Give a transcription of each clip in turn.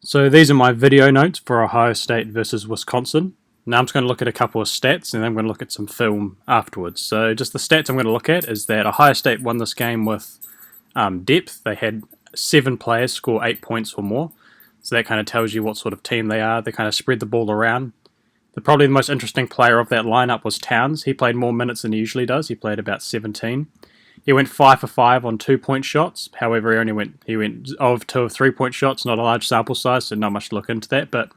So these are my video notes for Ohio State versus Wisconsin. Now I'm just going to look at a couple of stats and then I'm going to look at some film afterwards. So just the stats I'm going to look at is that Ohio State won this game with depth. They had 7 players score 8 points or more. So that kind of tells you what sort of team they are. They kind of spread the ball around. Probably the most interesting player of that lineup was Towns. He played more minutes than he usually does. He played about 17. He went 5 for 5 on 2-point shots. However, he went of 2 of 3-point shots. Not a large sample size, so not much to look into that. But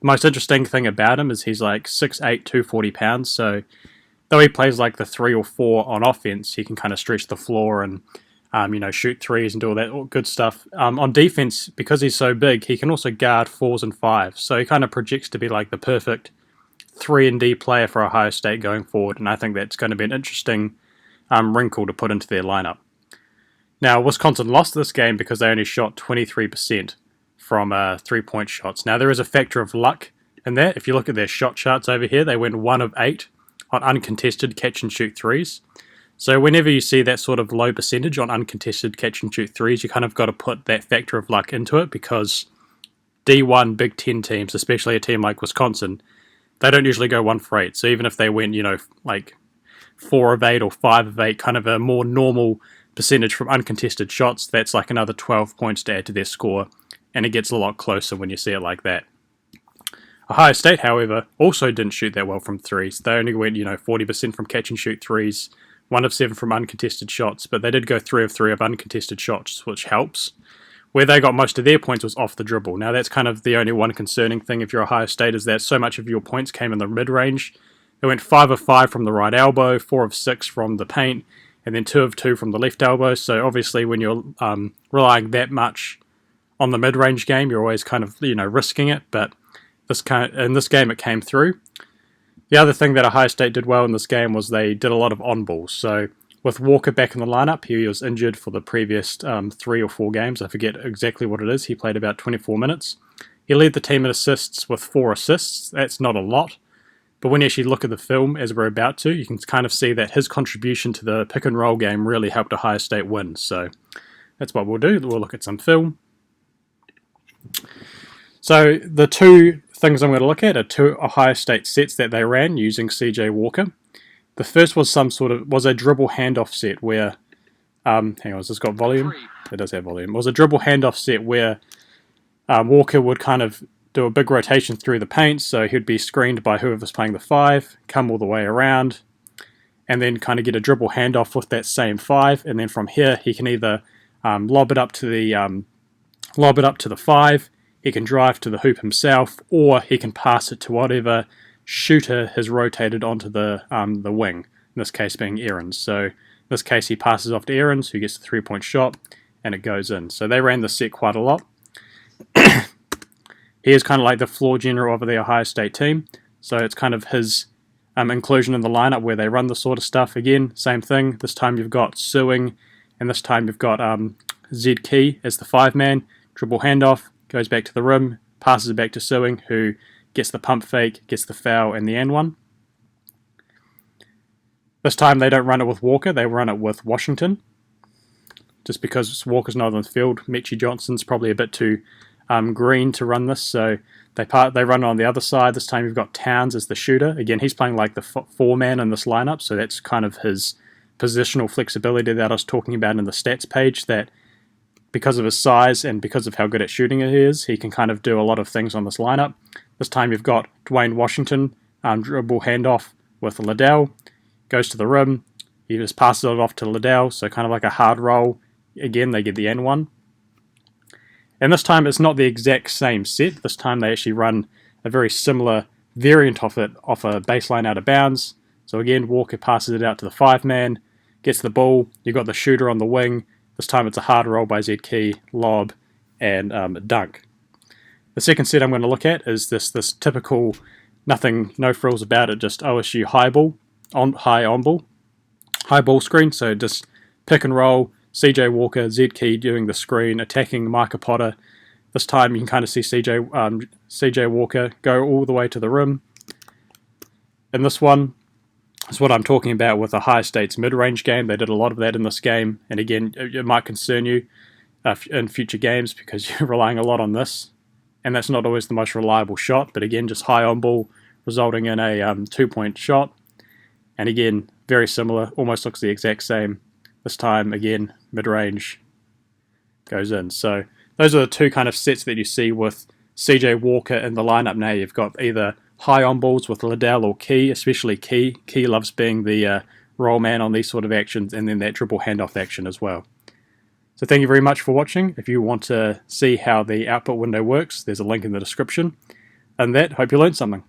the most interesting thing about him is he's like 6'8", 240 pounds. So though he plays like the 3 or 4 on offense, he can kind of stretch the floor and shoot threes and do all that good stuff. On defense, because he's so big, he can also guard 4s and 5s. So he kind of projects to be like the perfect 3-and-D player for Ohio State going forward. And I think that's going to be an interesting wrinkle to put into their lineup. Now, Wisconsin lost this game because they only shot 23% from 3-point shots. Now, there is a factor of luck in that. If you look at their shot charts over here, they went 1 of 8 on uncontested catch-and-shoot threes. So whenever you see that sort of low percentage on uncontested catch-and-shoot threes, you kind of got to put that factor of luck into it because D1 Big Ten teams, especially a team like Wisconsin, they don't usually go 1 for 8. So even if they went, like 4 of 8 or 5 of 8, kind of a more normal percentage from uncontested shots, that's like another 12 points to add to their score, and it gets a lot closer when you see it like that. Ohio State, however, also didn't shoot that well from threes. They only went, 40% from catch and shoot threes, 1 of 7 from uncontested shots, but they did go 3 of 3 of uncontested shots, which helps. Where they got most of their points was off the dribble. Now that's kind of the only one concerning thing if you're Ohio State, is that so much of your points came in the mid-range. They went 5 of 5 from the right elbow, 4 of 6 from the paint, and then 2 of 2 from the left elbow. So obviously when you're relying that much on the mid-range game, you're always kind of, risking it. But in this game it came through. The other thing that Ohio State did well in this game was they did a lot of on-balls. So with Walker back in the lineup, he was injured for the previous 3 or 4 games. I forget exactly what it is. He played about 24 minutes. He led the team in assists with 4 assists. That's not a lot. But when you actually look at the film, as we're about to, you can kind of see that his contribution to the pick-and-roll game really helped Ohio State win. So that's what we'll do. We'll look at some film. So the 2 things I'm going to look at are 2 Ohio State sets that they ran using CJ Walker. The first was a dribble handoff set where, hang on, has this got volume? It does have volume. It was a dribble handoff set where Walker would kind of do a big rotation through the paint, so he'd be screened by whoever's playing the 5, come all the way around, and then kind of get a dribble handoff with that same 5, and then from here he can either lob it up to the 5, he can drive to the hoop himself, or he can pass it to whatever shooter has rotated onto the wing, in this case being Aarons. So in this case he passes off to Aarons, who gets the 3-point shot, and it goes in. So they ran the set quite a lot. He is kind of like the floor general of the Ohio State team, so it's kind of his inclusion in the lineup where they run the sort of stuff. Again, same thing. This time you've got Sewing, and this time you've got Zed Key as the 5-man. Dribble handoff, goes back to the rim, passes it back to Sewing, who gets the pump fake, gets the foul, and the and one. This time they don't run it with Walker, they run it with Washington. Just because Walker's not on the field, Mechie Johnson's probably a bit too green to run this, so they run it on the other side. This time you've got Towns as the shooter. Again, he's playing like the 4-man in this lineup, so that's kind of his positional flexibility that I was talking about in the stats page, that because of his size and because of how good at shooting he is, he can kind of do a lot of things on this lineup. This time you've got Dwayne Washington, dribble handoff with Liddell, goes to the rim, he just passes it off to Liddell, so kind of like a hard roll. Again, they get the N1. And this time it's not the exact same set. This time they actually run a very similar variant of it off a baseline out of bounds. So again, Walker passes it out to the 5-man, gets the ball, you've got the shooter on the wing. This time it's a hard roll by Zed Key, lob, and dunk. The second set I'm going to look at is this typical, no frills about it, just OSU high ball screen. So just pick and roll, CJ Walker, Zed Key doing the screen, attacking Micah Potter. This time you can kind of see CJ Walker go all the way to the rim. And this one is what I'm talking about with Ohio State's mid-range game. They did a lot of that in this game. And again, it might concern you in future games because you're relying a lot on this. and that's not always the most reliable shot, but again, just high on ball, resulting in a 2-point shot. And again, very similar, almost looks the exact same. This time, again, mid-range goes in. So those are the two kind of sets that you see with CJ Walker in the lineup now. You've got either high on balls with Liddell or Key, especially Key. Key loves being the roll man on these sort of actions, and then that dribble handoff action as well. So thank you very much for watching. If you want to see how the output window works, there's a link in the description. And that, hope you learned something.